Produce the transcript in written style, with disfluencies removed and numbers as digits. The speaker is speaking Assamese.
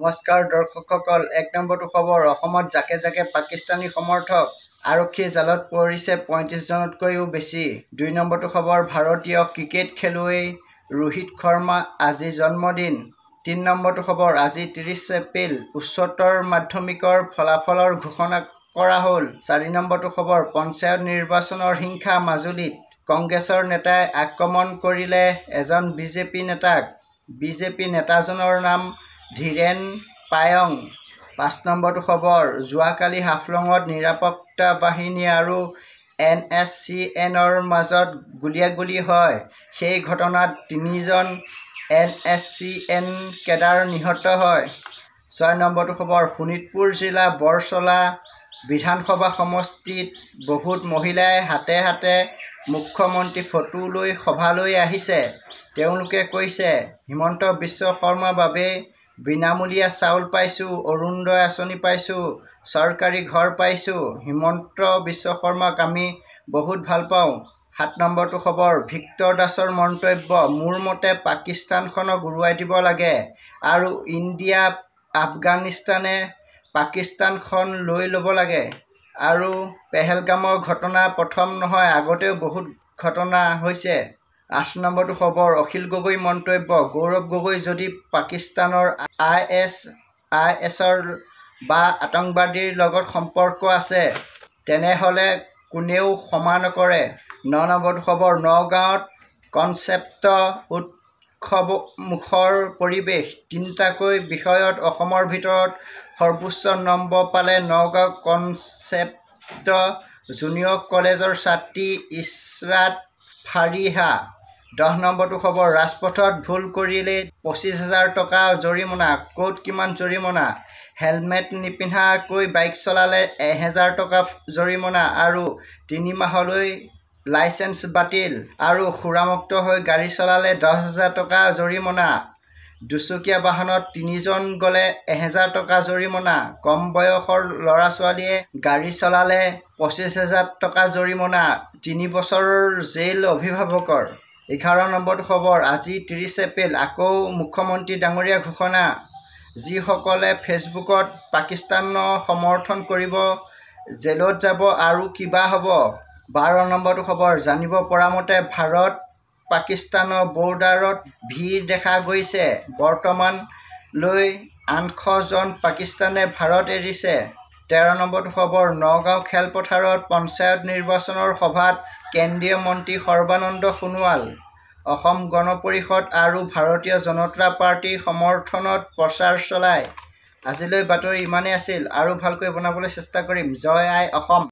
নমস্কাৰ দৰ্শকসকল, ১ নম্বৰটো খবৰ। অসমত জাকে জাকে পাকিস্তানী সমৰ্থক, আৰক্ষীৰ জালত পৰিছে ৩৫ জনতকৈও বেছি। ২ নম্বৰটো খবৰ, ভাৰতীয় ক্ৰিকেট খেলুৱৈ ৰোহিত শৰ্মা আজি জন্মদিন। ৩ নম্বৰটো খবৰ, আজি ৩০ এপ্ৰিল উচ্চতৰ মাধ্যমিকৰ ফলাফলৰ ঘোষণা কৰা হ'ল। ৪ নম্বৰটো খবৰ, পঞ্চায়ত নিৰ্বাচনৰ হিংসা মাজুলীত, কংগ্ৰেছৰ নেতাই আক্ৰমণ কৰিলে এজন বিজেপি নেতাক। বিজেপি নেতাজনৰ নাম ধীৰেন পায়ং। ৫ নম্বৰটো খবৰ, যোৱাকালি হাফলঙত নিৰাপত্তা বাহিনী আৰু NSCNৰ মাজত গুলিয়াগুলি হয়। সেই ঘটনাত ৩জন NSCN কেডাৰ নিহত হয়। ৬ নম্বৰটো খবৰ, শোণিতপুৰ জিলা বৰছলা বিধানসভা সমষ্টিত বহুত মহিলাই হাতে হাতে মুখ্যমন্ত্ৰী ফটো লৈ সভালৈ আহিছে। তেওঁলোকে কৈছে, হিমন্ত বিশ্ব শৰ্মাৰ বাবে বিনামূলীয়া চাউল পাইছোঁ, অৰুণোদয় আঁচনি পাইছোঁ, চৰকাৰী ঘৰ পাইছোঁ। হিমন্ত বিশ্ব শৰ্মাক আমি বহুত ভাল পাওঁ। ৭ নম্বৰটো খবৰ, ভিক্টৰ দাসৰ মন্তব্য, মোৰ মতে পাকিস্তানখনক উৰুৱাই দিব লাগে আৰু ইণ্ডিয়া আফগানিস্তানে পাকিস্তানখন লৈ ল'ব লাগে। আৰু পেহেলগামৰ ঘটনা প্ৰথম নহয়, আগতেও বহুত ঘটনা হৈছে। ৮ নম্বৰটো খবৰ, অখিল গগৈৰ মন্তব্য, গৌৰৱ গগৈ যদি পাকিস্তানৰ ISISৰ বা আতংকবাদীৰ লগত সম্পৰ্ক আছে, তেনেহ'লে কোনেও ক্ষমা নকৰে। ৯ নম্বৰটো খবৰ, নগাঁৱত কনচেপ্ট উৎসৱমুখৰ পৰিৱেশ, ৩টাকৈ বিষয়ত অসমৰ ভিতৰত সৰ্বোচ্চ নম্বৰ পালে নগাঁও কনচেপ্ট জুনিয়ৰ কলেজৰ ছাত্ৰী ইছৰাত ফাৰিহা। ১০ নম্বৰটো খবৰ, ৰাজপথত ভুল কৰিলে ২৫,০০০ টকা জৰিমনা। ক'ত কিমান জৰিমনা? হেলমেট নিপিন্ধাকৈ বাইক চলালে ১,০০০ টকা জৰিমনা আৰু ৩ মাহলৈ লাইচেন্স বাতিল আৰু সুৰামুক্ত হৈ গাড়ী চলালে ১০,০০০ টকা জৰিমনা। দুচকীয়া বাহনত ৩জন গ'লে ১,০০০ টকা জৰিমনা। কম বয়সৰ ল'ৰা-ছোৱালীয়ে গাড়ী চলালে ২৫,০০০ টকা জৰিমনা, ৩ বছৰৰ জেল অভিভাৱকৰ। ১১ নম্বৰটো খবৰ, আজি ৩০ এপ্ৰিল আকৌ মুখ্যমন্ত্ৰী ডাঙৰীয়া ঘোষণা, যিসকলে ফেচবুকত পাকিস্তানক সমৰ্থন কৰিব জেলত যাব আৰু কিবা হ'ব। ১২ নম্বৰটো খবৰ, জানিব পৰা মতে ভাৰত পাকিস্তানৰ বৰ্ডাৰত ভিৰ দেখা গৈছে। বৰ্তমানলৈ ৮০০ জন পাকিস্তানে ভাৰত এৰিছে। ১৩ নম্বৰটো খবৰ, নগাঁও খেলপথাৰত পঞ্চায়ত নিৰ্বাচনৰ সভাত কেন্দ্ৰীয় মন্ত্ৰী সৰ্বানন্দ সোণোৱাল। অসম গণ পৰিষদ আৰু ভাৰতীয় জনতা পাৰ্টিৰ সমৰ্থনত প্ৰচাৰ চলায়। আজিলৈ বাতৰি ইমানেই আছিল, আৰু ভালকৈ বনাবলৈ চেষ্টা কৰিম। জয় আই অসম।